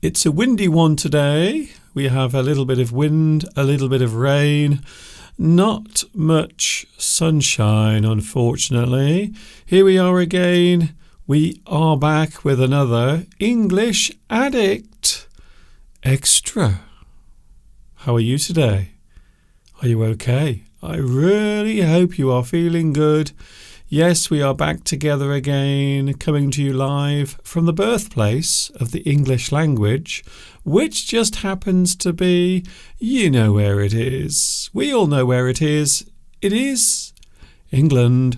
It's a windy one today. We have a little bit of wind, a little bit of rain, not much sunshine, unfortunately. Here we are again. We are back with another English Addict Extra. How are you today? Are you okay? I really hope you are feeling good. Yes, we are back together again, coming to you live from the birthplace of the English language, which just happens to be, you know where it is. We all know where it is. It is England.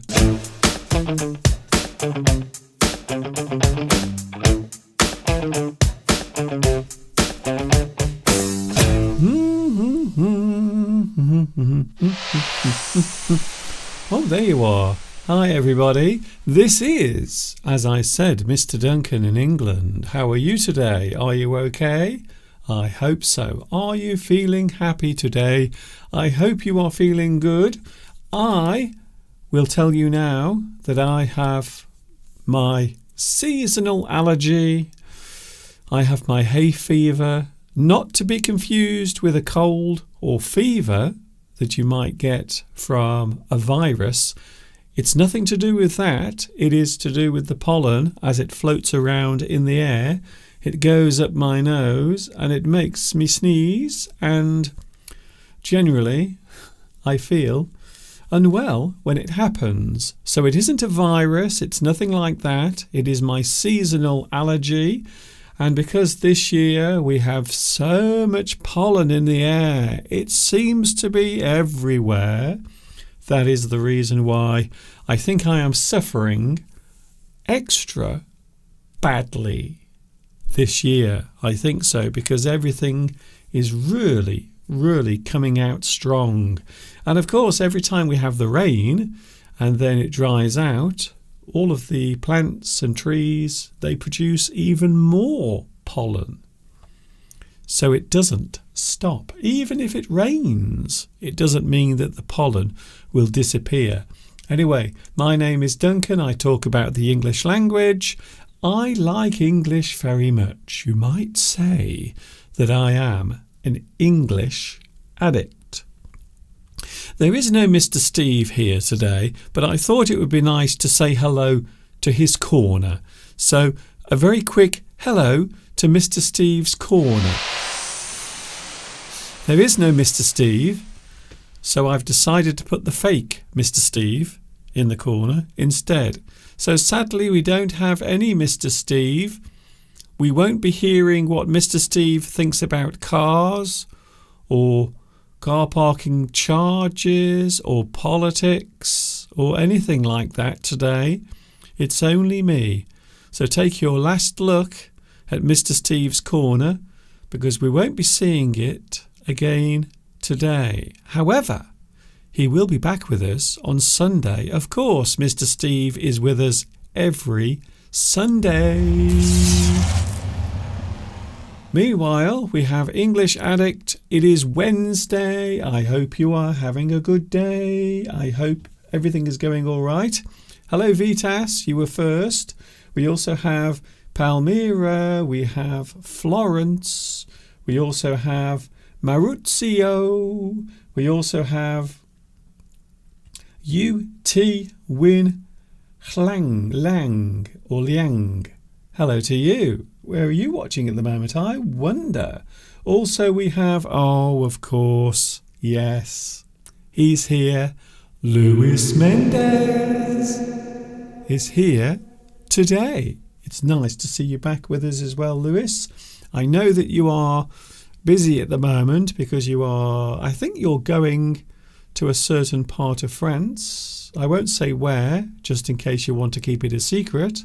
Oh, there you are. Hi everybody, this is, as I said, Mr. Duncan in England. How are you today? Are you okay? I hope so. Are you feeling happy today? I hope you are feeling good. I will tell you now that I have my seasonal allergy. I have my hay fever, not to be confused with a cold or fever that you might get from a virus. It's nothing to do with that. It is to do with the pollen as it floats around in the air. It goes up my nose and it makes me sneeze, and generally I feel unwell when it happens. So it isn't a virus, it's nothing like that. It is my seasonal allergy. And because this year we have so much pollen in the air, it seems to be everywhere. That is the reason why I think I am suffering extra badly this year. I think so, because everything is really coming out strong. And of course, every time we have the rain and then it dries out, all of the plants and trees, they produce even more pollen. So it doesn't stop. Even if it rains, it doesn't mean that the pollen will disappear. Anyway, my name is Duncan. I talk about the English language. I like English very much. You might say that I am an English addict. There is no Mr. Steve here today, but I thought it would be nice to say hello to his corner. So a very quick hello to Mr. Steve's corner. There is no Mr. Steve, so I've decided to put the fake Mr. Steve in the corner instead. So sadly we don't have any Mr. Steve. We won't be hearing what Mr. Steve thinks about cars or car parking charges or politics or anything like that today. It's only me. So take your last look at Mr. Steve's corner, because we won't be seeing it again today. However, he will be back with us on Sunday. Of course, Mr. Steve is with us every Sunday. Meanwhile, we have English Addict. It is Wednesday. I hope you are having a good day. I hope everything is going all right. Hello, Vitas. You were first. We also have Palmyra. We have Florence. We also have Maruzio. We also have UT Win Lang or Liang. Hello to you. Where are you watching at the moment? I wonder. Also we have, of course, yes, he's here. Luis Mendez is here today. It's nice to see you back with us as well, Luis. I know that you are busy at the moment because I think you're going to a certain part of France. I won't say where, just in case you want to keep it a secret.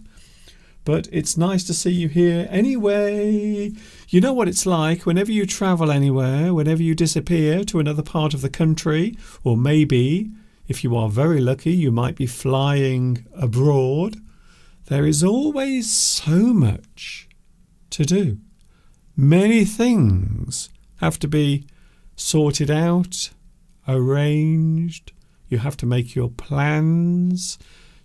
But it's nice to see you here anyway. You know what it's like whenever you travel anywhere, whenever you disappear to another part of the country, or maybe, if you are very lucky, you might be flying abroad. There is always so much to do. Many things have to be sorted out, arranged. You have to make your plans.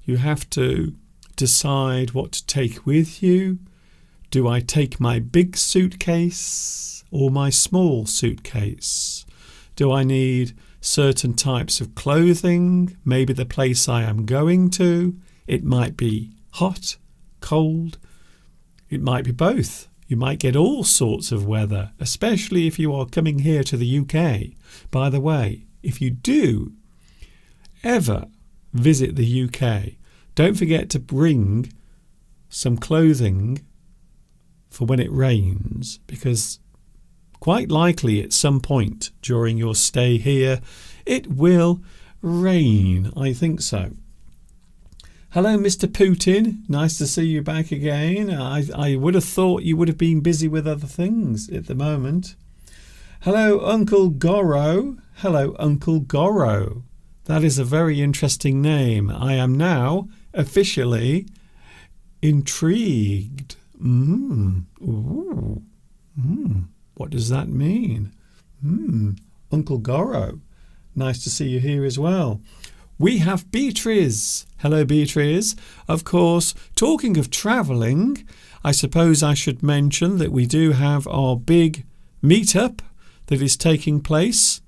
You have to decide what to take with you. Do I take my big suitcase or my small suitcase? Do I need certain types of clothing? Maybe the place I am going to. It might be hot, cold. It might be both. You might get all sorts of weather, especially if you are coming here to the UK. By the way, if you do ever visit the UK, don't forget to bring some clothing for when it rains, because quite likely at some point during your stay here it will rain. I think so. Hello, Mr. Putin. Nice to see you back again. I would have thought you would have been busy with other things at the moment. Hello, Uncle Goro. Hello, Uncle Goro. That is a very interesting name. I am now officially intrigued. What does that mean? Uncle Goro. Nice to see you here as well. We have Beatrice. Hello, Beatrice. Of course, talking of travelling, I suppose I should mention that we do have our big meet-up that is taking place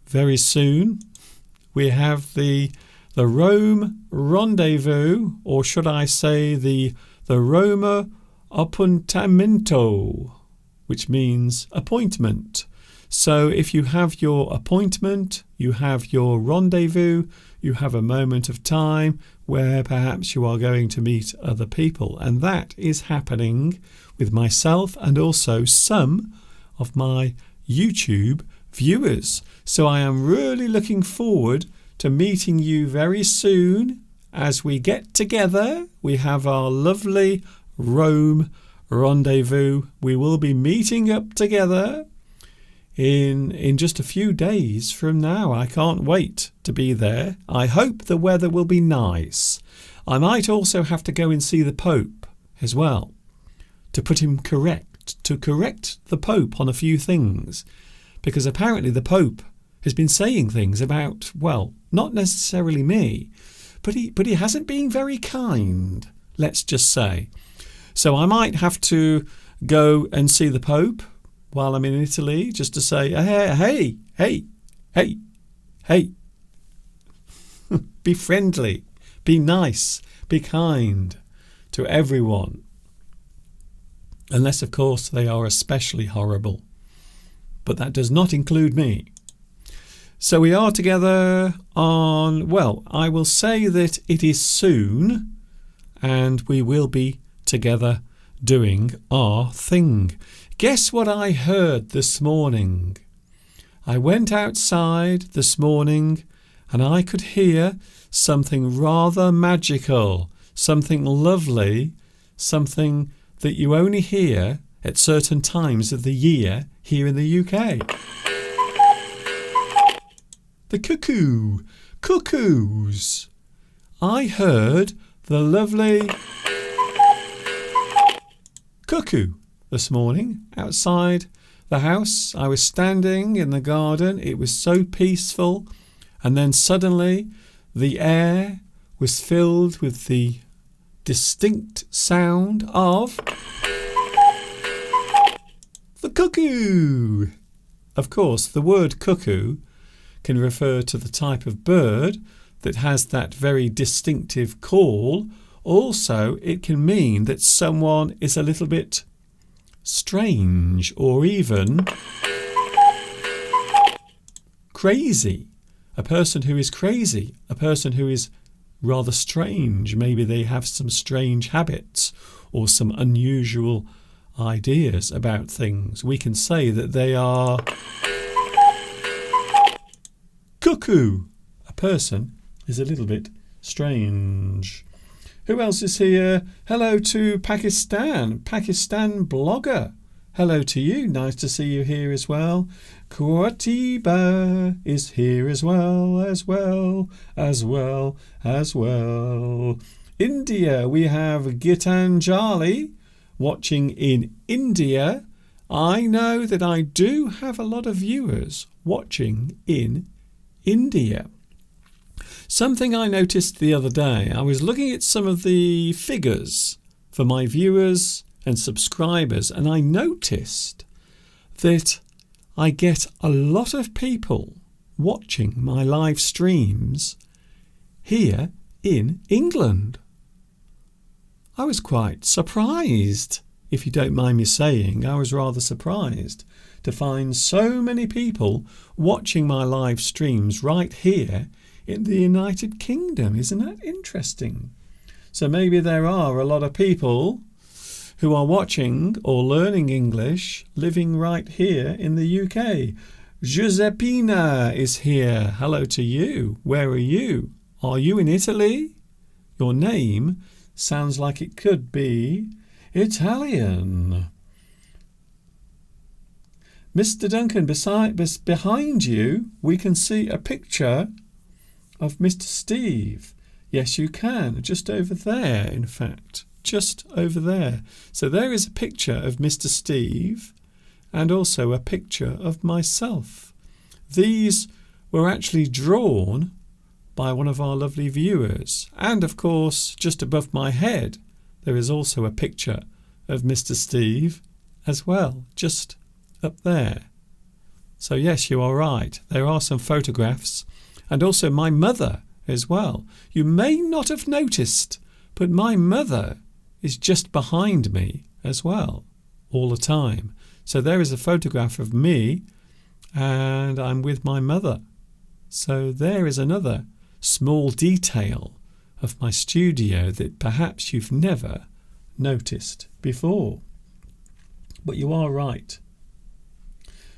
very soon. We have the Rome Rendezvous, or should I say the Roma Appuntamento, which means appointment. So if you have your appointment, you have your rendezvous, you have a moment of time where perhaps you are going to meet other people. And that is happening with myself and also some of my YouTube viewers. So I am really looking forward to meeting you very soon as we get together. We have our lovely Rome rendezvous. We will be meeting up together in just a few days from now. I can't wait to be there. I hope the weather will be nice. I might also have to go and see the Pope as well to put him correct, to correct the Pope on a few things, because apparently the Pope has been saying things about, well, not necessarily me, but he hasn't been very kind, let's just say. So I might have to go and see the Pope while I'm in Italy, just to say, hey, be friendly, be nice, be kind to everyone. Unless, of course, they are especially horrible. But that does not include me. So we are together on, well, I will say that it is soon, and we will be together doing our thing. Guess what I heard this morning? I went outside this morning and I could hear something rather magical, something lovely, something that you only hear at certain times of the year here in the UK. The cuckoo. Cuckoos. I heard the lovely cuckoo this morning outside the house. I was standing in the garden. It was so peaceful. And then suddenly the air was filled with the distinct sound of the cuckoo. Of course, the word cuckoo can refer to the type of bird that has that very distinctive call. Also, it can mean that someone is a little bit strange or even crazy. A person who is crazy, a person who is rather strange. Maybe they have some strange habits or some unusual ideas about things. We can say that they are cuckoo. A person is a little bit strange. Who else is here? Hello to Pakistan blogger. Hello to you. Nice to see you here as well. Kuatiba is here as well. India, we have Gitanjali watching in India. I know that I do have a lot of viewers watching in India. Something I noticed the other day, I was looking at some of the figures for my viewers and subscribers, and I noticed that I get a lot of people watching my live streams here in England. I was quite surprised, if you don't mind me saying. I was rather surprised to find so many people watching my live streams right here in the United Kingdom. Isn't that interesting? So maybe there are a lot of people who are watching or learning English living right here in the UK. Giuseppina is here. Hello to you. Where are you? Are you in Italy? Your name sounds like it could be Italian. Mr. Duncan, behind you, we can see a picture of Mr. Steve. Yes, you can. Just over there, in fact. Just over there. So there is a picture of Mr. Steve and also a picture of myself. These were actually drawn by one of our lovely viewers. And of course, just above my head, there is also a picture of Mr. Steve as well, just up there. So yes, you are right. There are some photographs, and also my mother as well. You may not have noticed, but my mother is just behind me as well all the time. So there is a photograph of me, and I'm with my mother. So there is another small detail of my studio that perhaps you've never noticed before. But you are right.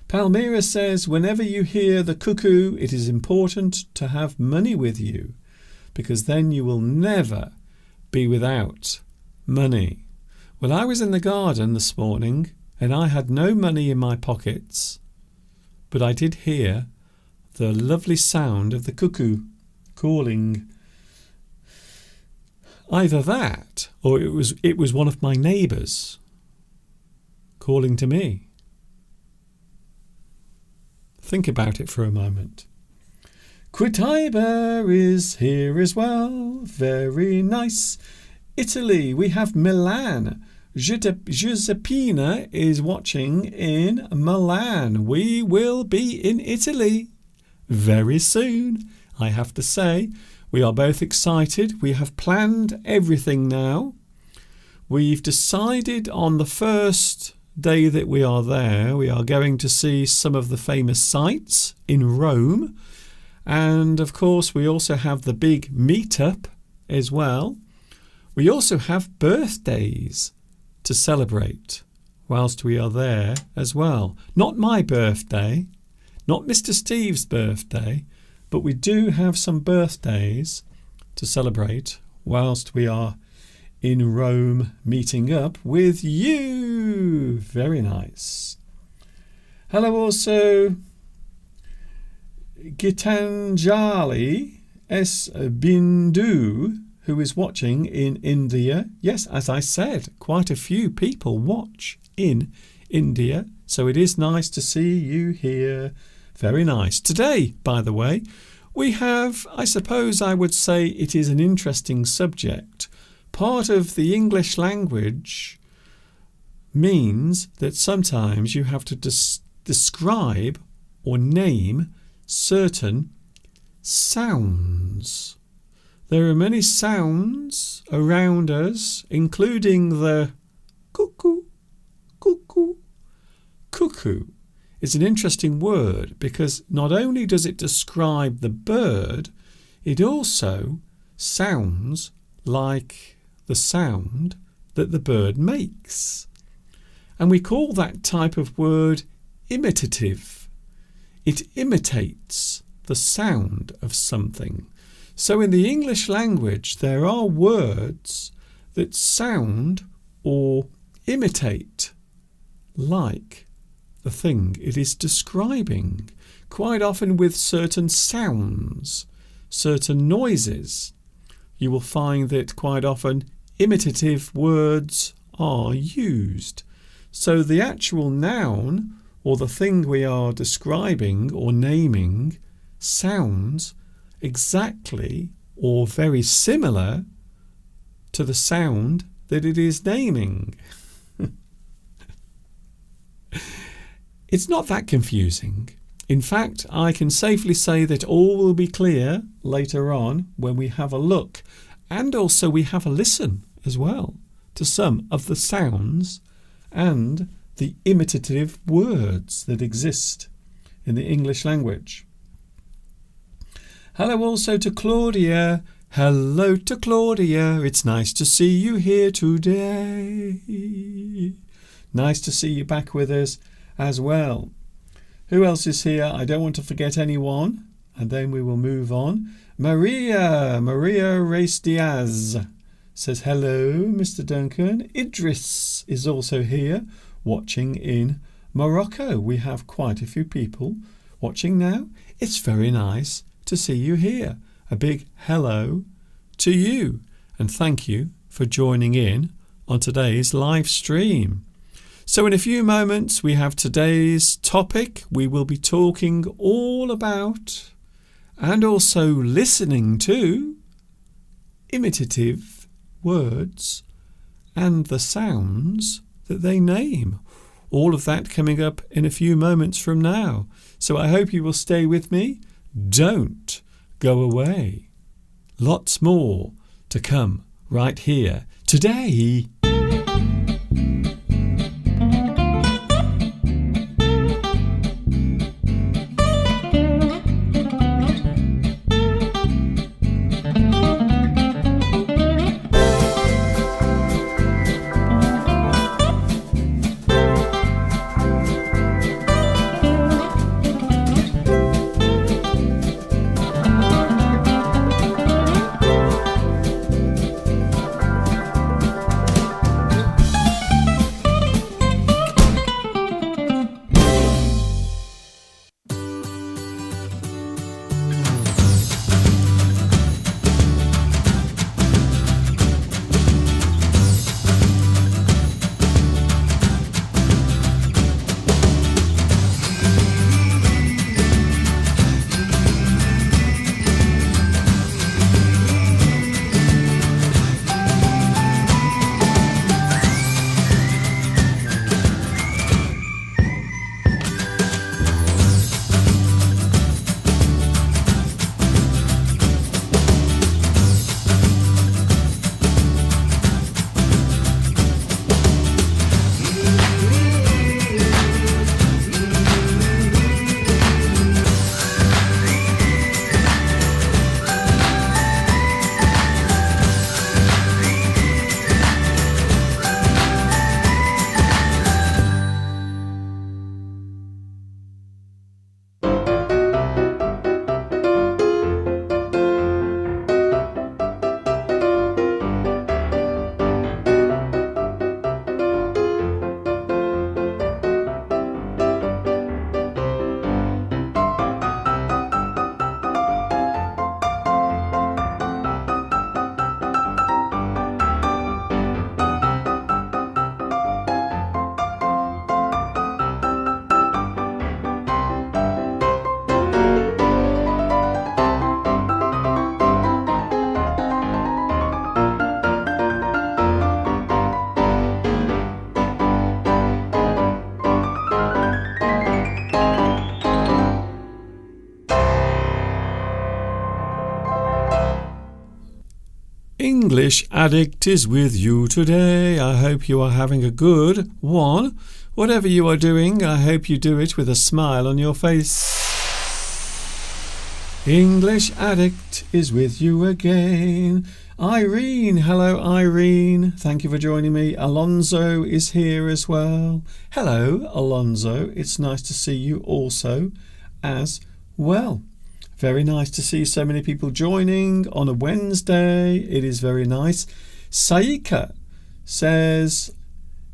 Palmyra says, whenever you hear the cuckoo, it is important to have money with you, because then you will never be without money. Well, I was in the garden this morning and I had no money in my pockets, but I did hear the lovely sound of the cuckoo calling. Either that or it was one of my neighbours calling to me. Think about it for a moment. Quitaiba is here as well. Very nice. Italy, we have Milan. Giuseppina is watching in Milan. We will be in Italy very soon, I have to say. We are both excited. We have planned everything now. We've decided on the first day that we are there, we are going to see some of the famous sites in Rome. And of course, we also have the big meetup as well. We also have birthdays to celebrate whilst we are there as well. Not my birthday, not Mr. Steve's birthday, but we do have some birthdays to celebrate whilst we are in Rome meeting up with you. Very nice. Hello also Gitanjali S. Bindu, who is watching in India. Yes, as I said, quite a few people watch in India, so it is nice to see you here. Very nice. Today, by the way, we have, I suppose I would say it is an interesting subject. Part of the English language means that sometimes you have to describe or name certain sounds. There are many sounds around us, including the cuckoo. Cuckoo. Cuckoo is an interesting word because not only does it describe the bird, it also sounds like the sound that the bird makes. And we call that type of word imitative. It imitates the sound of something. So in the English language, there are words that sound or imitate like the thing it is describing, quite often with certain sounds, certain noises. You will find that quite often imitative words are used. So the actual noun or the thing we are describing or naming sounds exactly or very similar to the sound that it is naming. It's not that confusing. In fact, I can safely say that all will be clear later on when we have a look, and also we have a listen as well to some of the sounds and the imitative words that exist in the English language. Hello also to Claudia. Hello to Claudia. It's nice to see you here today. Nice to see you back with us as well. Who else is here? I don't want to forget anyone. And then we will move on. Maria Reyes Diaz says hello, Mr. Duncan. Idris is also here watching in Morocco. We have quite a few people watching now. It's very nice to see you here. A big hello to you, and thank you for joining in on today's live stream. So in a few moments we have today's topic. We will be talking all about and also listening to imitative words and the sounds that they name. All of that coming up in a few moments from now. So I hope you will stay with me. Don't go away. Lots more to come right here today. English Addict is with you today. I hope you are having a good one. Whatever you are doing, I hope you do it with a smile on your face. English Addict is with you again. Irene, hello Irene. Thank you for joining me. Alonso is here as well. Hello Alonso. It's nice to see you also as well. Very nice to see so many people joining on a Wednesday. It is very nice. Saika says,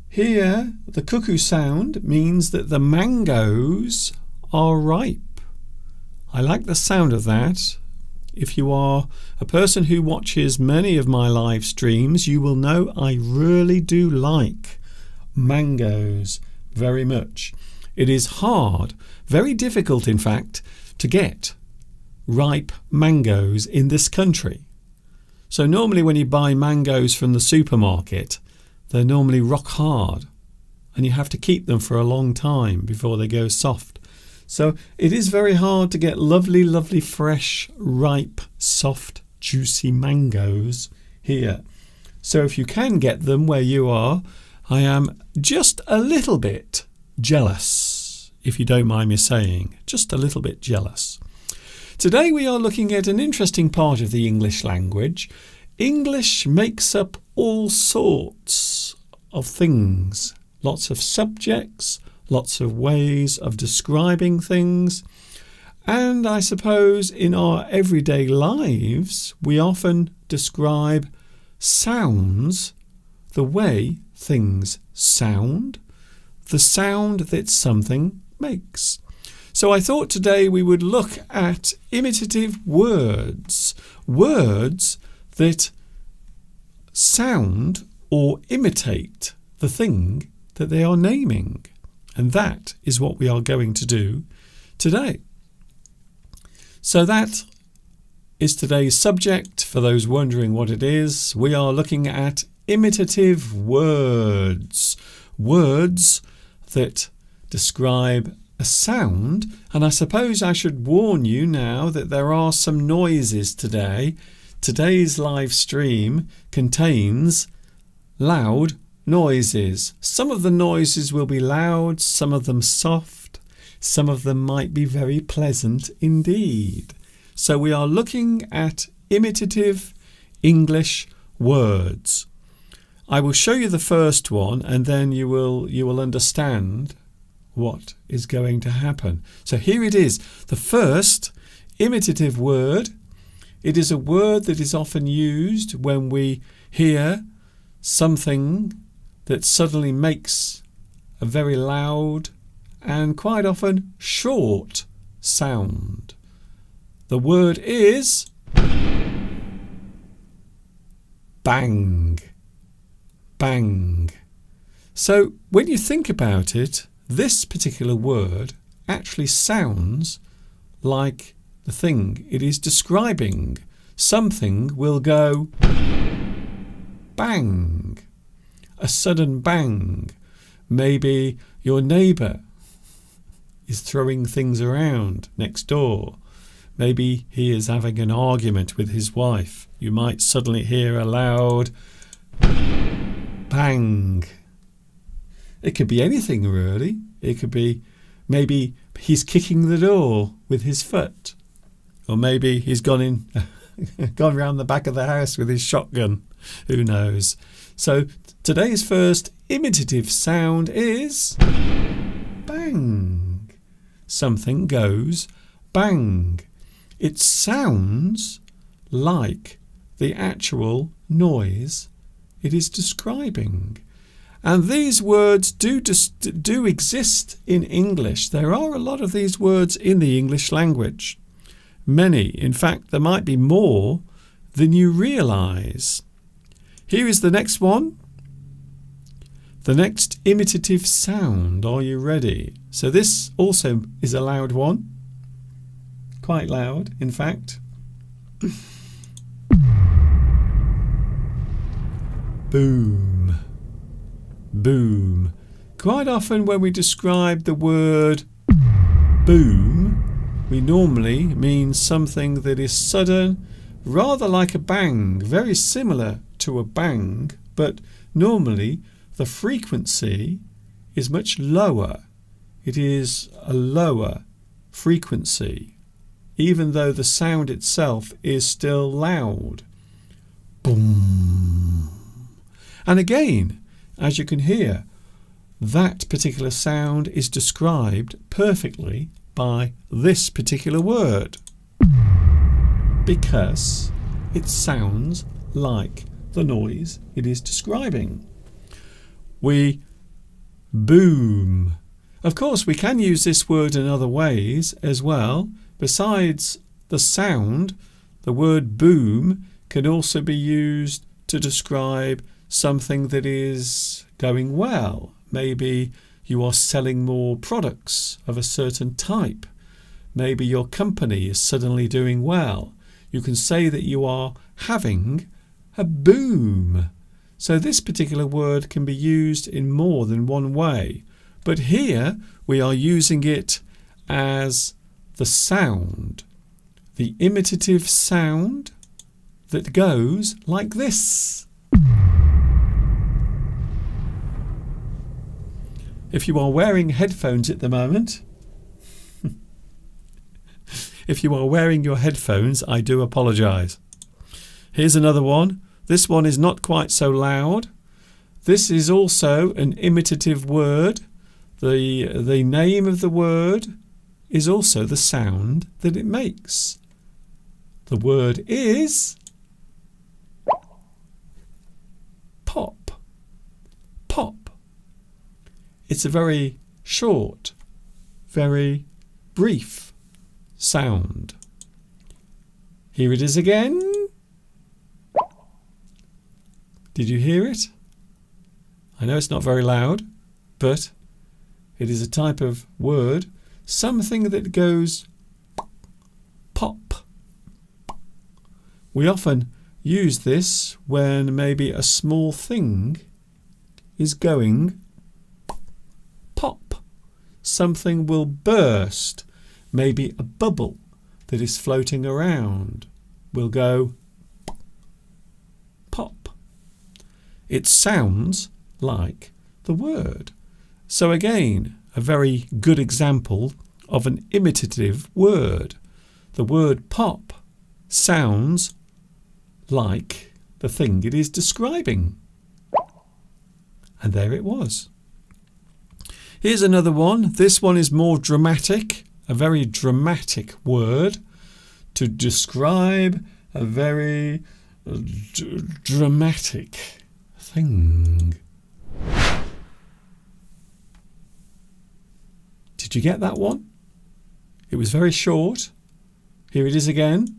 here the cuckoo sound means that the mangoes are ripe. I like the sound of that. If you are a person who watches many of my live streams, you will know I really do like mangoes very much. It is hard, very difficult in fact, to get ripe mangoes in this country. So normally when you buy mangoes from the supermarket, they're normally rock hard and you have to keep them for a long time before they go soft. So it is very hard to get lovely, lovely, fresh, ripe, soft, juicy mangoes here. So if you can get them where you are, I am just a little bit jealous, if you don't mind me saying, just a little bit jealous. Today we are looking at an interesting part of the English language. English makes up all sorts of things, lots of subjects, lots of ways of describing things, and I suppose in our everyday lives we often describe sounds, the way things sound, the sound that something makes. So I thought today we would look at imitative words, words that sound or imitate the thing that they are naming. And that is what we are going to do today. So that is today's subject. For those wondering what it is, we are looking at imitative words. Words that describe a sound. And I suppose I should warn you now that there are some noises today. Today's live stream contains loud noises. Some of the noises will be loud, some of them soft, some of them might be very pleasant indeed. So we are looking at imitative English words. I will show you the first one and then you will understand what is going to happen. So here it is, the first imitative word. It is a word that is often used when we hear something that suddenly makes a very loud and quite often short sound. The word is bang. Bang. So when you think about it, this particular word actually sounds like the thing it is describing. Something will go bang. A sudden bang. Maybe your neighbour is throwing things around next door. Maybe he is having an argument with his wife. You might suddenly hear a loud bang. It could be anything really. It could be maybe he's kicking the door with his foot. Or maybe he's gone round the back of the house with his shotgun. Who knows? So today's first imitative sound is bang. Something goes bang. It sounds like the actual noise it is describing. And these words do exist in English. There are a lot of these words in the English language. Many. In fact, there might be more than you realise. Here is the next one. The next imitative sound. Are you ready? So this also is a loud one. Quite loud, in fact. Boom. Boom. Quite often when we describe the word boom, we normally mean something that is sudden, rather like a bang, very similar to a bang, but normally the frequency is much lower. It is a lower frequency, even though the sound itself is still loud. Boom. And again, as you can hear, that particular sound is described perfectly by this particular word because it sounds like the noise it is describing. We boom. Of course, we can use this word in other ways as well. Besides the sound, the word boom can also be used to describe something that is going well. Maybe you are selling more products of a certain type. Maybe your company is suddenly doing well. You can say that you are having a boom. So this particular word can be used in more than one way. But here we are using it as the sound, the imitative sound that goes like this. If you are wearing headphones at the moment, if you are wearing your headphones, I do apologise. Here's another one. This one is not quite so loud. This is also an imitative word. The name of the word is also the sound that it makes. The word is pop. Pop. It's a very short, very brief sound. Here it is again. Did you hear it? I know it's not very loud, but it is a type of word, something that goes pop. We often use this when maybe a small thing is going pop. Something will burst. Maybe a bubble that is floating around will go pop. It sounds like the word. So again, a very good example of an imitative word. The word pop sounds like the thing it is describing. And there it was. Here's another one. This one is more dramatic, a very dramatic word to describe a very dramatic thing. Did you get that one? It was very short. Here it is again.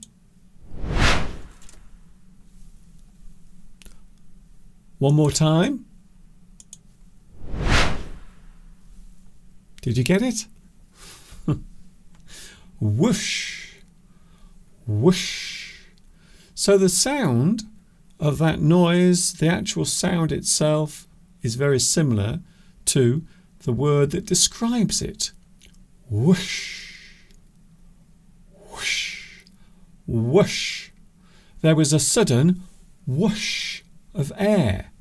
One more time. Did you get it? Whoosh. Whoosh. So the sound of that noise, the actual sound itself, is very similar to the word that describes it. Whoosh. Whoosh. Whoosh. There was a sudden whoosh of air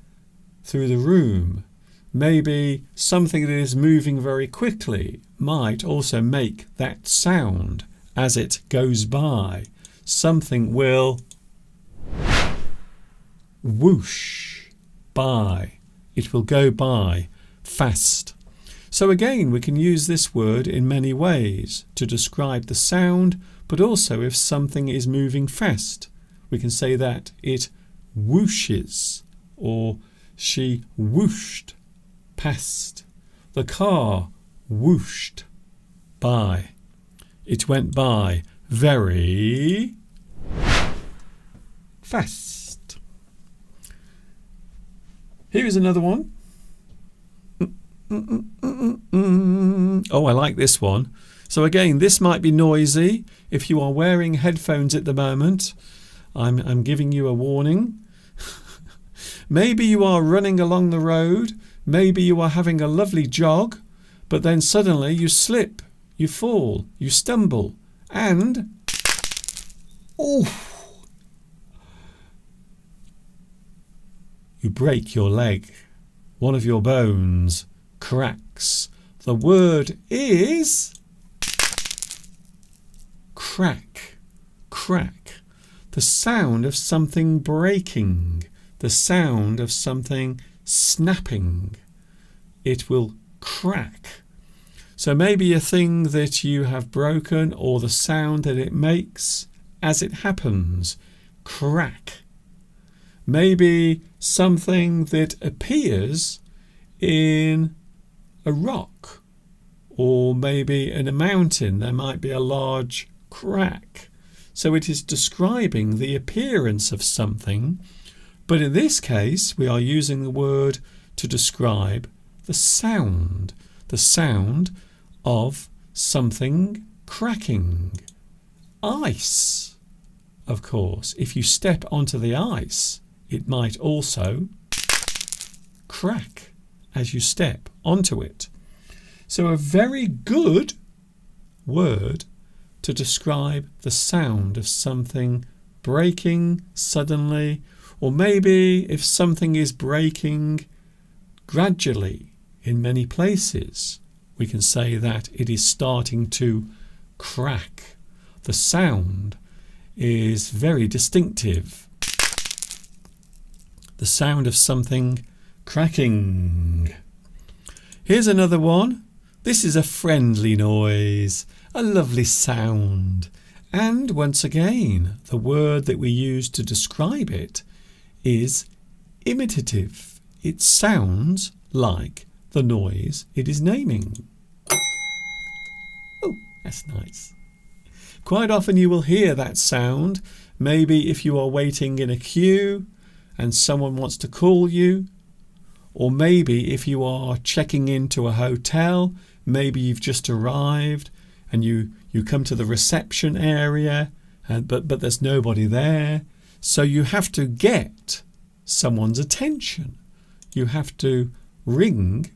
through the room. Maybe something that is moving very quickly might also make that sound as it goes by. Something will whoosh by. It will go by fast. So again, we can use this word in many ways to describe the sound, but also if something is moving fast. We can say that it whooshes, or she whooshed past. The car whooshed by. It went by very fast. Here is another one. Oh, I like this one. So again, this might be noisy. If you are wearing headphones at the moment, I'm giving you a warning. Maybe you are running along the road. Maybe you are having a lovely jog, but then suddenly you slip, you fall, you stumble, and you break your leg. One of your bones cracks. The word is crack. Crack. The sound of something breaking. The sound of something snapping. It will crack. So maybe a thing that you have broken, or the sound that it makes as it happens. Crack. Maybe something that appears in a rock, or maybe in a mountain there might be a large crack. So it is describing the appearance of something, but in this case we are using the word to describe the sound of something cracking. Ice, of course. If you step onto the ice, it might also crack as you step onto it. So a very good word to describe the sound of something breaking suddenly, or maybe if something is breaking gradually in many places, we can say that it is starting to crack. The sound is very distinctive. The sound of something cracking. Here's another one. This is a friendly noise, a lovely sound. And once again, the word that we use to describe it is imitative. It sounds like the noise it is naming. Oh, that's nice. Quite often you will hear that sound, maybe if you are waiting in a queue and someone wants to call you, or maybe if you are checking into a hotel, maybe you've just arrived and you come to the reception area, but there's nobody there. So you have to get someone's attention. You have to ring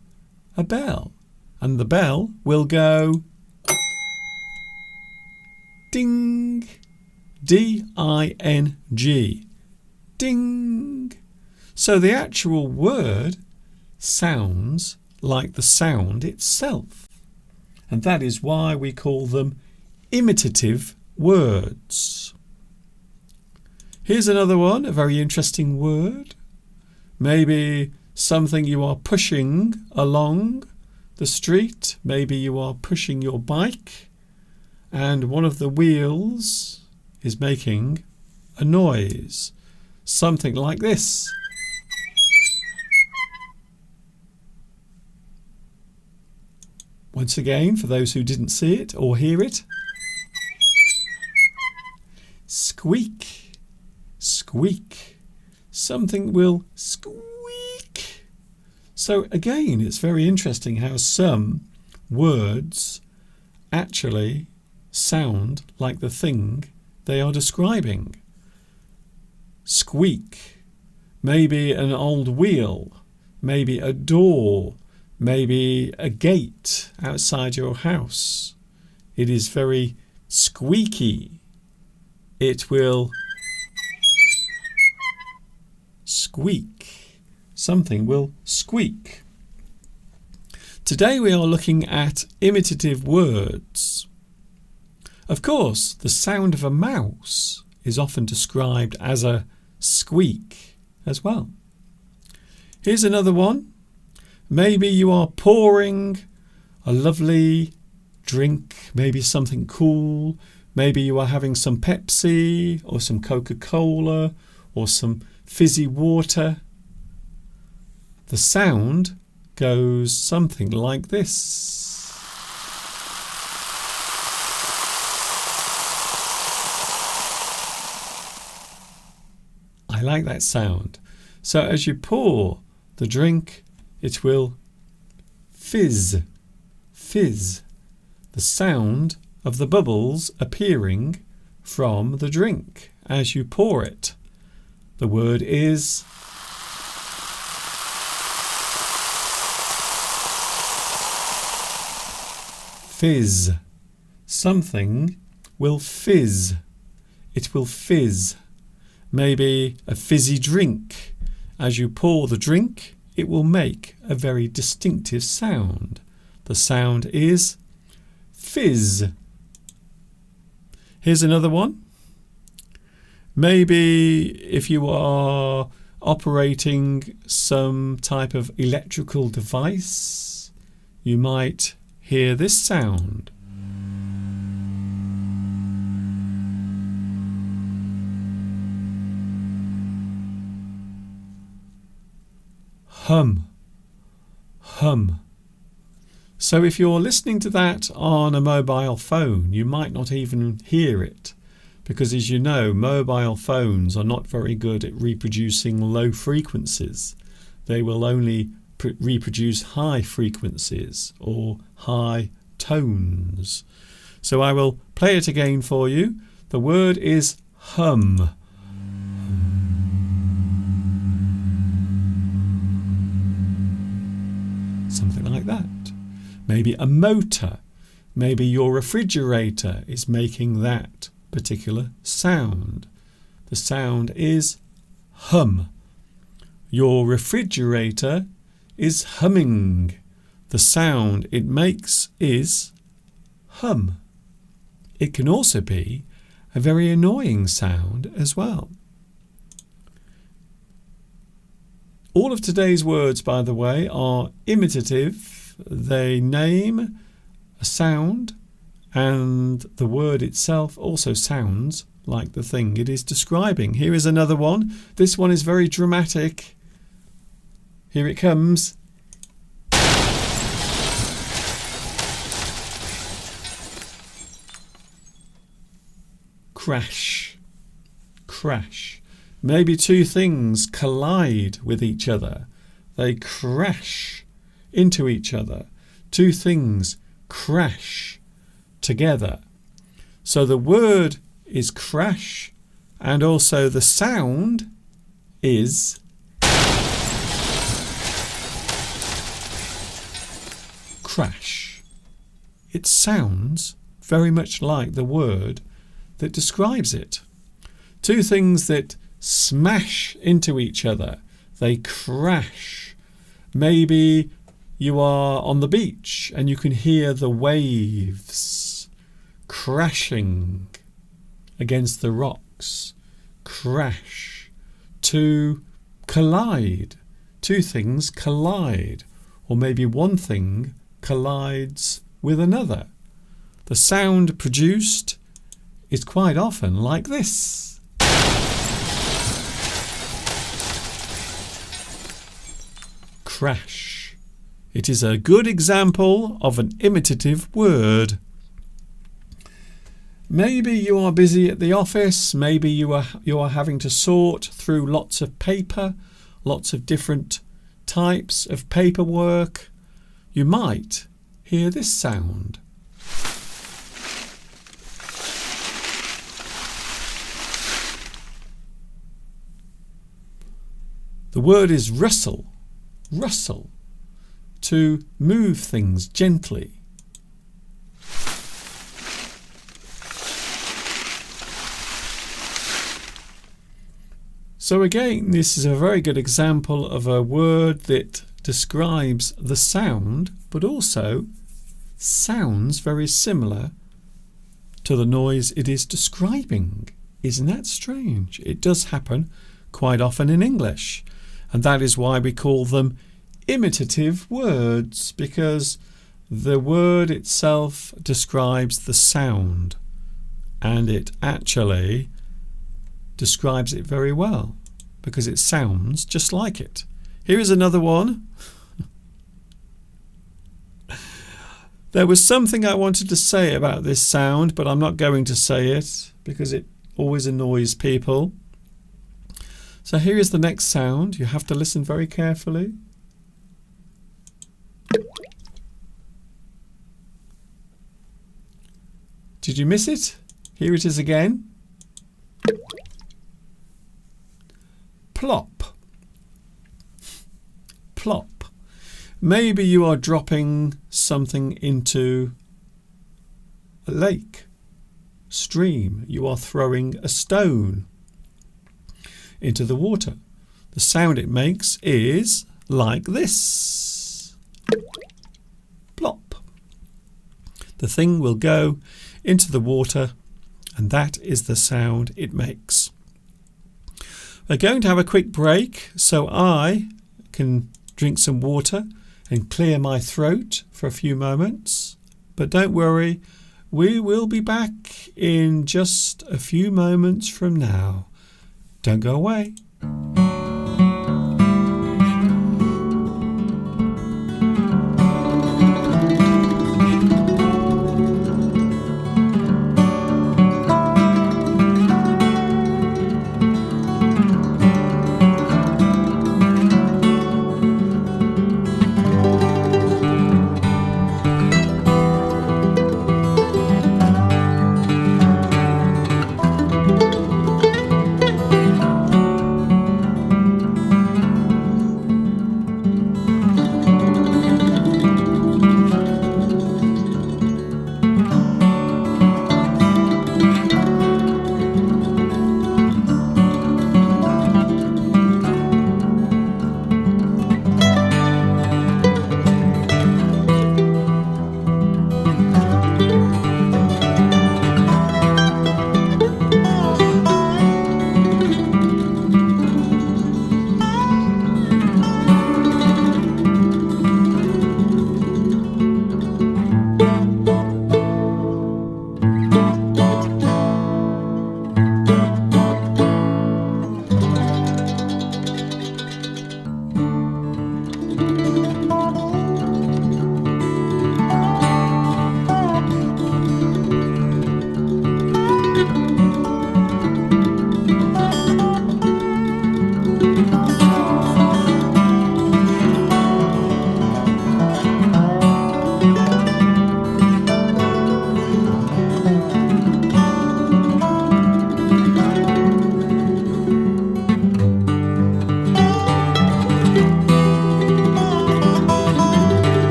a bell, and the bell will go ding, D-I-N-G, ding. So the actual word sounds like the sound itself, and that is why we call them imitative words. Here's another one, a very interesting word. Maybe something you are pushing along the street. Maybe you are pushing your bike and one of the wheels is making a noise. Something like this. Once again, for those who didn't see it or hear it. Squeak, squeak. Something will squeak. So again, it's very interesting how some words actually sound like the thing they are describing. Squeak. Maybe an old wheel. Maybe a door. Maybe a gate outside your house. It is very squeaky. It will squeak. Something will squeak. Today we are looking at imitative words. Of course, the sound of a mouse is often described as a squeak as well. Here's another one. Maybe you are pouring a lovely drink, maybe something cool. Maybe you are having some Pepsi or some Coca-Cola or some fizzy water. The sound goes something like this. I like that sound. So as you pour the drink, it will fizz, fizz. The sound of the bubbles appearing from the drink as you pour it. The word is fizz. Something will fizz. It will fizz. Maybe a fizzy drink. As you pour the drink, it will make a very distinctive sound. The sound is fizz. Here's another one. Maybe if you are operating some type of electrical device, you might hear this sound. Hum, hum. So if you're listening to that on a mobile phone, you might not even hear it, because as you know, mobile phones are not very good at reproducing low frequencies. They will only reproduce high frequencies or high tones. So I will play it again for you. The word is hum. like that. Maybe a motor. Maybe your refrigerator is making that particular sound. The sound is hum. Your refrigerator is humming. The sound it makes is hum. It can also be a very annoying sound as well. All of today's words, by the way, are imitative. They name a sound, and the word itself also sounds like the thing it is describing. Here is another one. This one is very dramatic. Here it comes. Crash. Crash. Maybe two things collide with each other. They crash into each other. Two things crash together. So the word is crash, and also the sound is crash. It sounds very much like the word that describes it. Two things that smash into each other. They crash. Maybe you are on the beach and you can hear the waves crashing against the rocks. Crash. To collide. Two things collide. Or maybe one thing collides with another. The sound produced is quite often like this. Crash. It is a good example of an imitative word. Maybe you are busy at the office. Maybe you are having to sort through lots of paper, lots of different types of paperwork. You might hear this sound. The word is rustle. Rustle. To move things gently. So again, this is a very good example of a word that describes the sound, but also sounds very similar to the noise it is describing. Isn't that strange? It does happen quite often in English, and that is why we call them imitative words, because the word itself describes the sound, and it actually describes it very well because it sounds just like it. Here is another one. There was something I wanted to say about this sound, but I'm not going to say it because it always annoys people. So here is the next sound. You have to listen very carefully. Did you miss it? Here it is again. Plop. Plop. Maybe you are dropping something into a lake, stream. You are throwing a stone into the water. The sound it makes is like this. Plop. The thing will go into the water, and that is the sound it makes. We're going to have a quick break so I can drink some water and clear my throat for a few moments. But don't worry, we will be back in just a few moments from now. Don't go away.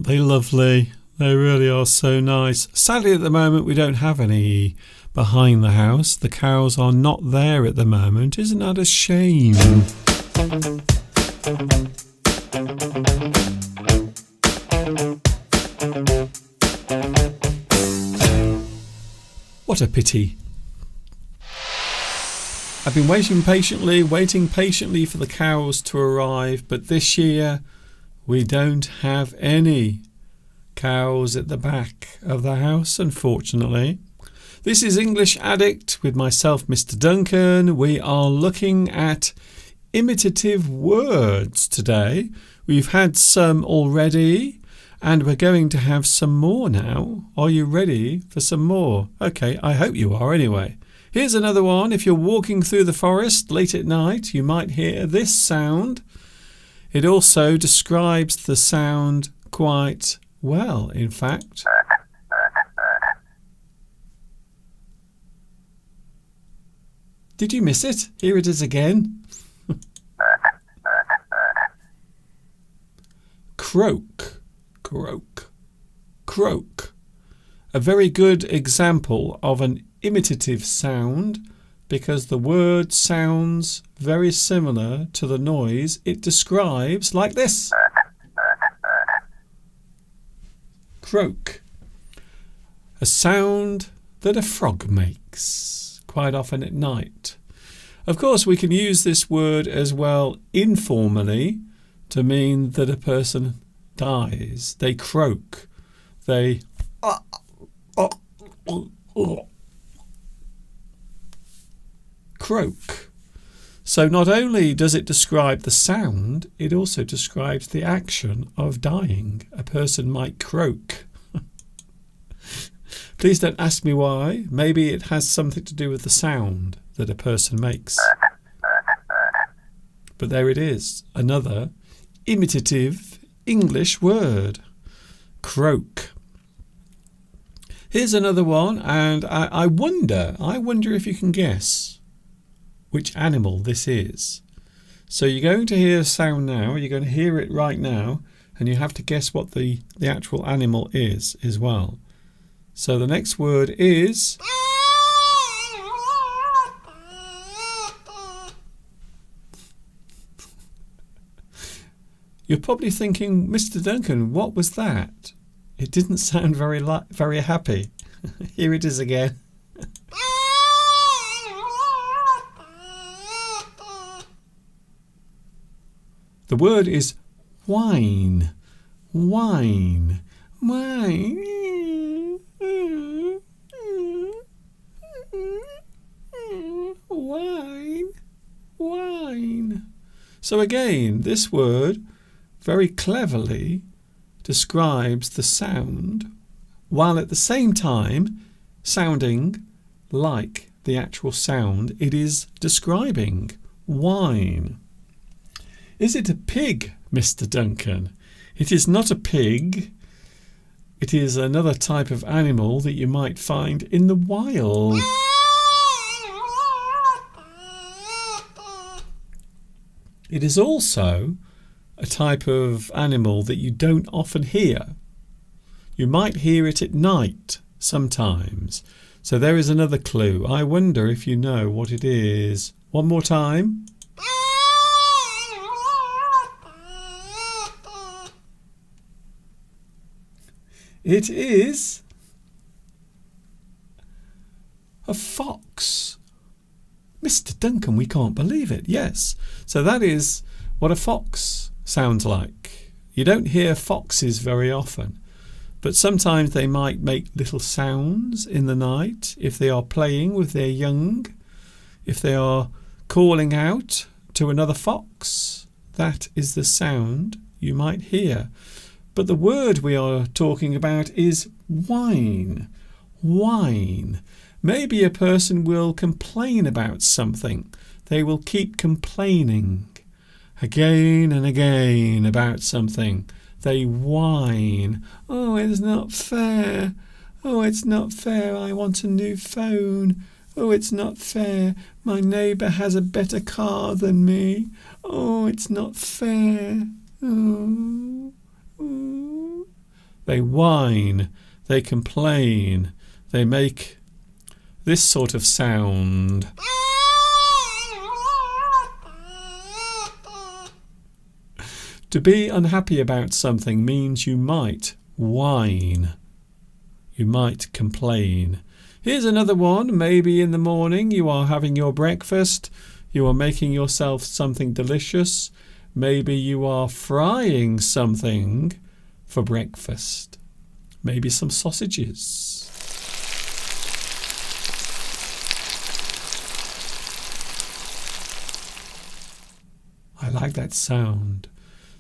Aren't they lovely? They really are so nice. Sadly, at the moment, we don't have any behind the house. The cows are not there at the moment. Isn't that a shame? What a pity. I've been waiting patiently for the cows to arrive, but this year we don't have any cows at the back of the house, unfortunately. This is English Addict with myself, Mr. Duncan. We are looking at imitative words today. We've had some already, and we're going to have some more now. Are you ready for some more? Okay, I hope you are anyway. Here's another one. If you're walking through the forest late at night, you might hear this sound. It also describes the sound quite well, in fact. Did you miss it? Here it is again. Croak, croak, croak. A very good example of an imitative sound because the word sounds very similar to the noise it describes, like this. Croak. A sound that a frog makes, quite often at night. Of course, we can use this word as well informally to mean that a person dies. They croak. They croak. So not only does it describe the sound, it also describes the action of dying. A person might croak. Please don't ask me why. Maybe it has something to do with the sound that a person makes. But there it is, another imitative English word. Croak. Here's another one, and I wonder if you can guess which animal this is. So you're going to hear a sound now, you're going to hear it right now, and you have to guess what the actual animal is as well. So the next word is... You're probably thinking, Mr. Duncan, what was that? It didn't sound very happy. Here it is again. The word is whine. Whine. Whine. Whine. Whine. So again, this word very cleverly describes the sound while at the same time sounding like the actual sound it is describing. Whine. Is it a pig, Mr. Duncan? It is not a pig. It is another type of animal that you might find in the wild. It is also a type of animal that you don't often hear. You might hear it at night sometimes. So there is another clue. I wonder if you know what it is. One more time. It is a fox. Mr. Duncan, we can't believe it. Yes. So that is what a fox sounds like. You don't hear foxes very often, but sometimes they might make little sounds in the night if they are playing with their young, if they are calling out to another fox. That is the sound you might hear. But the word we are talking about is whine. Whine. Maybe a person will complain about something. They will keep complaining again and again about something. They whine. Oh, it's not fair. Oh, it's not fair. I want a new phone. Oh, it's not fair. My neighbour has a better car than me. Oh, it's not fair. Oh. They whine, they complain, they make this sort of sound. To be unhappy about something means you might whine. You might complain. Here's another one. Maybe in the morning you are having your breakfast. You are making yourself something delicious. Maybe you are frying something for breakfast. Maybe some sausages. I like that sound.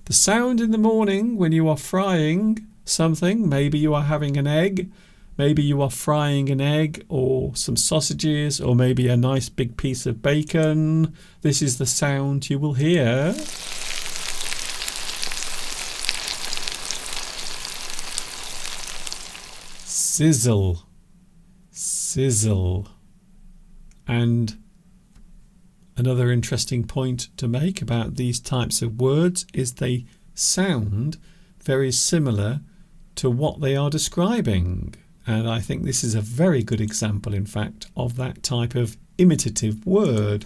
The sound in the morning when you are frying something. Maybe you are having an egg. Maybe you are frying an egg or some sausages or maybe a nice big piece of bacon. This is the sound you will hear. Sizzle. Sizzle. And another interesting point to make about these types of words is they sound very similar to what they are describing. And I think this is a very good example, in fact, of that type of imitative word.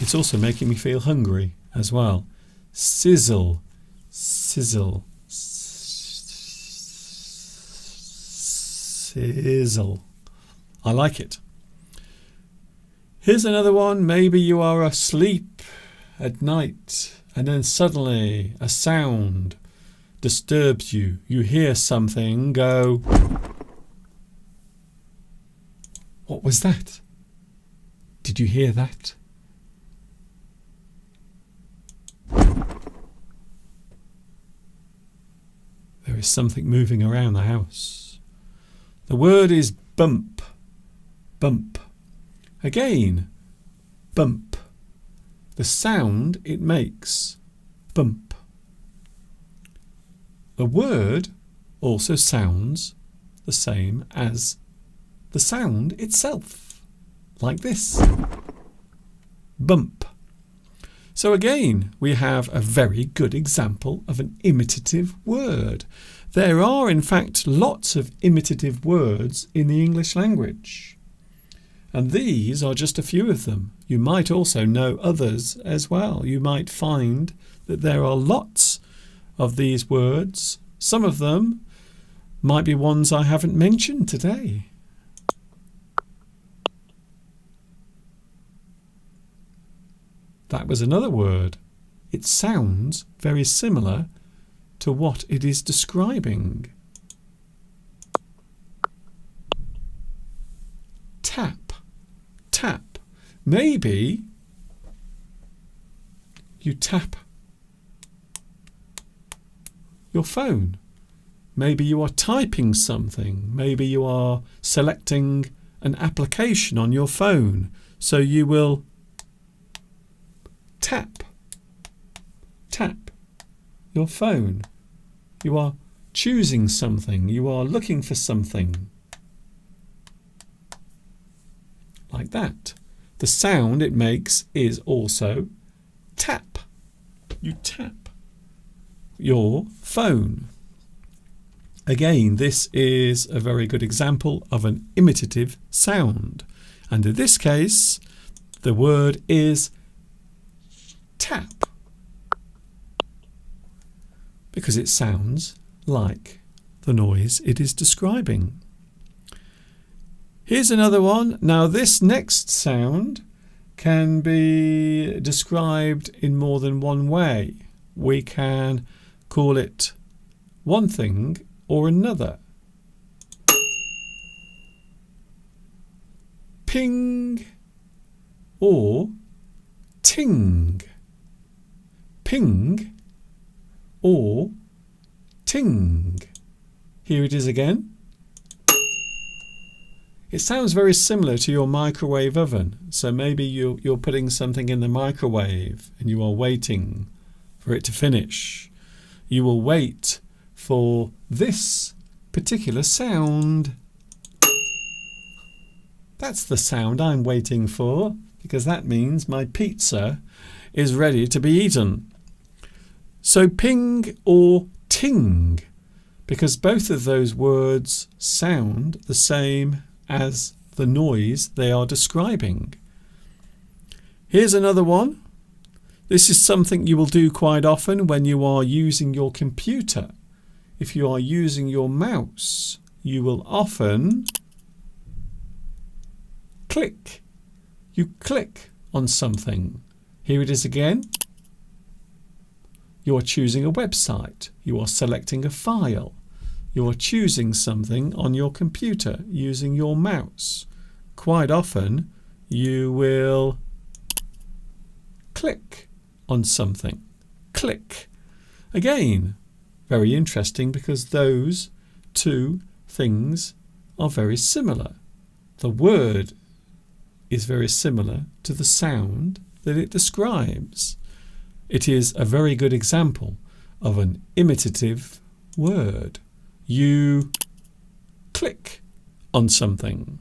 It's also making me feel hungry as well. Sizzle, sizzle, sizzle. I like it. Here's another one. Maybe you are asleep at night and then suddenly a sound disturbs you. You hear something go. What was that? Did you hear that? There is something moving around the house. The word is bump. Bump. Again, bump. The sound it makes. Bump. A word also sounds the same as the sound itself. Like this. Bump. So again, we have a very good example of an imitative word. There are, in fact, lots of imitative words in the English language. And these are just a few of them. You might also know others as well. You might find that there are lots of these words. Some of them might be ones I haven't mentioned today. That was another word. It sounds very similar to what it is describing. Tap. Tap. Maybe you tap your phone. Maybe you are typing something. Maybe you are selecting an application on your phone. So you will tap your phone. You are choosing something. You are looking for something. Like that. The sound it makes is also tap. You tap your phone. Again, this is a very good example of an imitative sound. And in this case, the word is tap. Because it sounds like the noise it is describing. Here's another one. Now this next sound can be described in more than one way. We can call it one thing or another. Ping or ting. Ping or ting. Here it is again. It sounds very similar to your microwave oven. So maybe you're putting something in the microwave and you are waiting for it to finish. You will wait for this particular sound. That's the sound I'm waiting for, because that means my pizza is ready to be eaten. So ping or ting, because both of those words sound the same as the noise they are describing. Here's another one. This is something you will do quite often when you are using your computer. If you are using your mouse, you will often click. You click on something. Here it is again. You are choosing a website. You are selecting a file. You are choosing something on your computer using your mouse. Quite often you will click on something. Click. Again, very interesting because those two things are very similar. The word is very similar to the sound that it describes. It is a very good example of an imitative word. You click on something.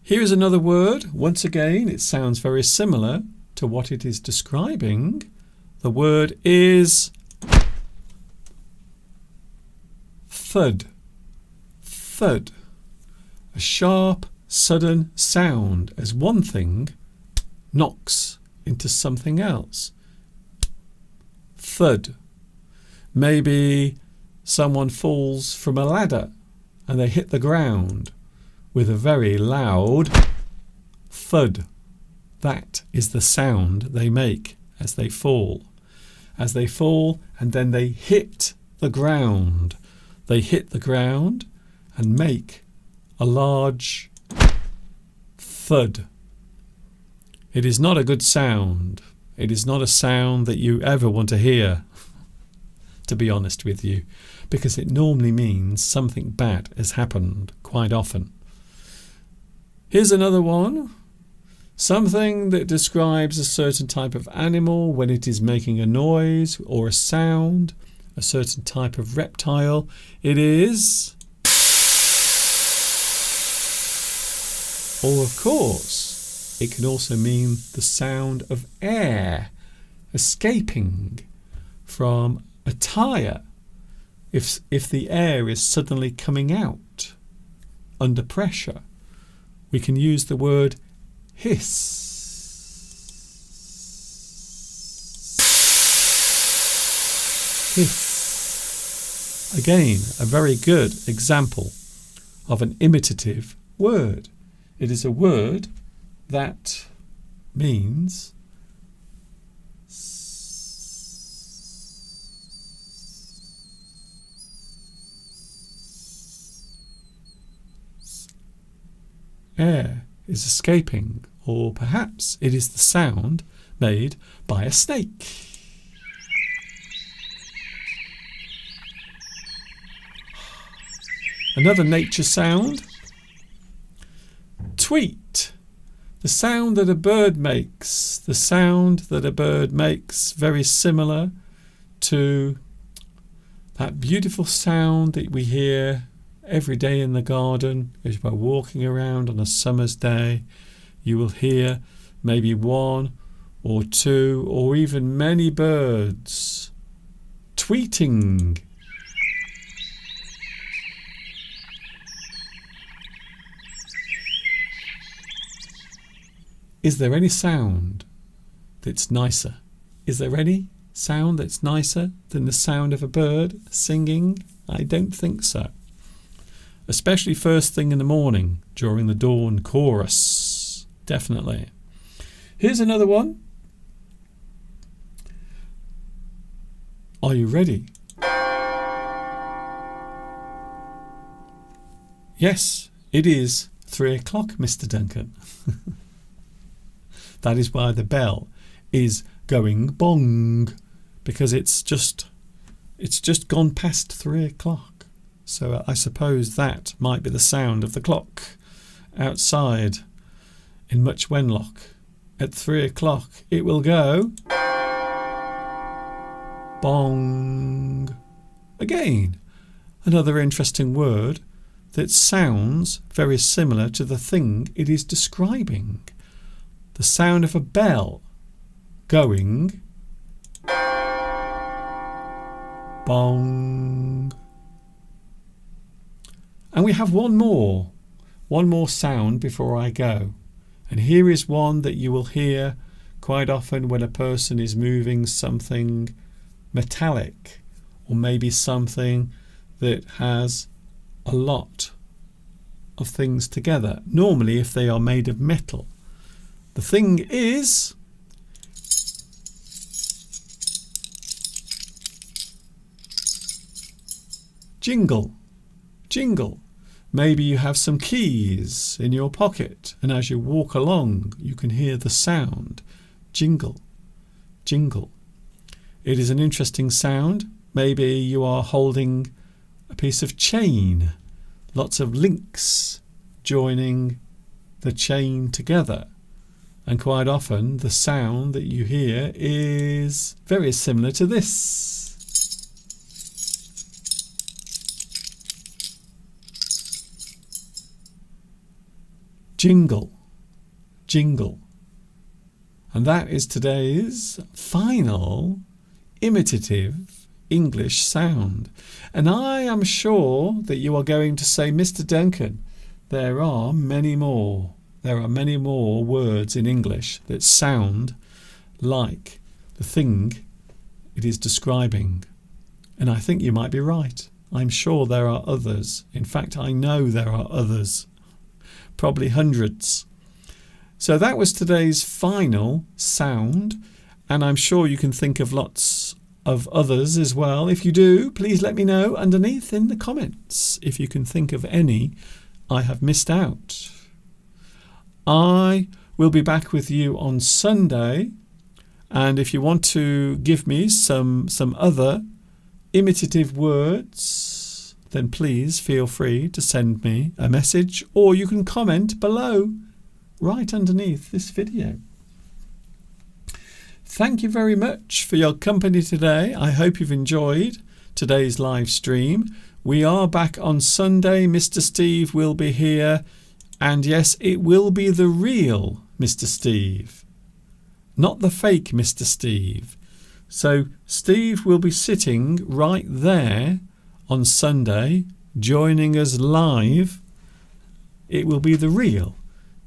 Here is another word. Once again, it sounds very similar to what it is describing. The word is thud. Thud. A sharp, sudden sound as one thing knocks into something else. Thud. Maybe someone falls from a ladder and they hit the ground with a very loud thud. That is the sound they make as they fall. As they fall and then they hit the ground. They hit the ground and make a large thud. It is not a good sound. It is not a sound that you ever want to hear, to be honest with you, because it normally means something bad has happened quite often. Here's another one. Something that describes a certain type of animal when it is making a noise or a sound, a certain type of reptile. It is, or of course, it can also mean the sound of air escaping from a tyre if the air is suddenly coming out under pressure. We can use the word hiss. Hiss. Again, a very good example of an imitative word. It is a word that means air is escaping, or perhaps it is the sound made by a snake. Another nature sound. Tweet. The sound that a bird makes. The sound that a bird makes, very similar to that beautiful sound that we hear every day in the garden as you are walking around on a summer's day. You will hear maybe one or two or even many birds tweeting. Is there any sound that's nicer? Is there any sound that's nicer than the sound of a bird singing? I don't think so. Especially first thing in the morning during the dawn chorus. Definitely. Here's another one. Are you ready? Yes, it is 3 o'clock, Mr. Duncan. That is why the bell is going bong, because it's just gone past 3 o'clock. So I suppose that might be the sound of the clock outside in Much Wenlock. At 3 o'clock it will go bong. Again, another interesting word that sounds very similar to the thing it is describing. the sound of a bell going bong. And we have one more sound before I go. And here is one that you will hear quite often when a person is moving something metallic, or maybe something that has a lot of things together. Normally if they are made of metal. The thing is jingle, jingle. Maybe you have some keys in your pocket, and as you walk along you can hear the sound jingle, jingle. It is an interesting sound. Maybe you are holding a piece of chain, lots of links joining the chain together, and quite often the sound that you hear is very similar to this. Jingle, jingle. And that is today's final imitative English sound. And I am sure that you are going to say, Mr. Duncan, there are many more. There are many more words in English that sound like the thing it is describing. And I think you might be right. I'm sure there are others. In fact, I know there are others. Probably hundreds. So that was today's final sound, and I'm sure you can think of lots of others as well. If you do, please let me know underneath in the comments if you can think of any I have missed out. I will be back with you on Sunday, and if you want to give me some other imitative words, then please feel free to send me a message, or you can comment below right underneath this video. Thank you very much for your company today. I hope you've enjoyed today's live stream. We are back on Sunday. Mr. Steve will be here, and yes, it will be the real Mr. Steve, not the fake Mr. Steve. So Steve will be sitting right there on Sunday, joining us live. It will be the real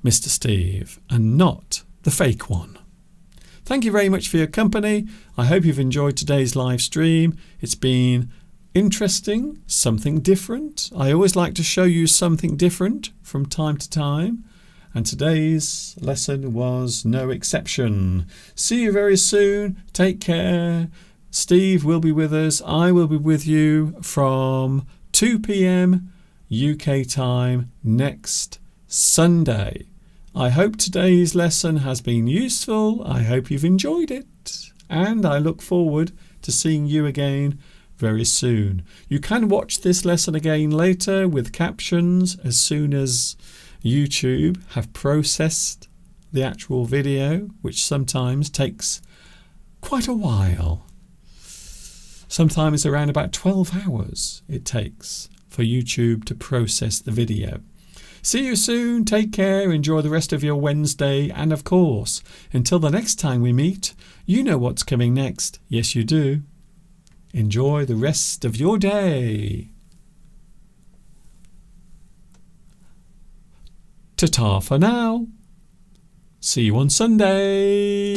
Mr. Steve and not the fake one. Thank you very much for your company. I hope you've enjoyed today's live stream. It's been interesting, something different. I always like to show you something different from time to time, and today's lesson was no exception. See you very soon. Take care. Steve will be with us. I will be with you from 2 p.m. UK time next Sunday. I hope today's lesson has been useful. I hope you've enjoyed it, and I look forward to seeing you again very soon. You can watch this lesson again later with captions as soon as YouTube have processed the actual video, which sometimes takes quite a while. Sometimes around about 12 hours it takes for YouTube to process the video. See you soon. Take care. Enjoy the rest of your Wednesday. And of course, until the next time we meet, you know what's coming next. Yes, you do. Enjoy the rest of your day. Ta-ta for now. See you on Sunday.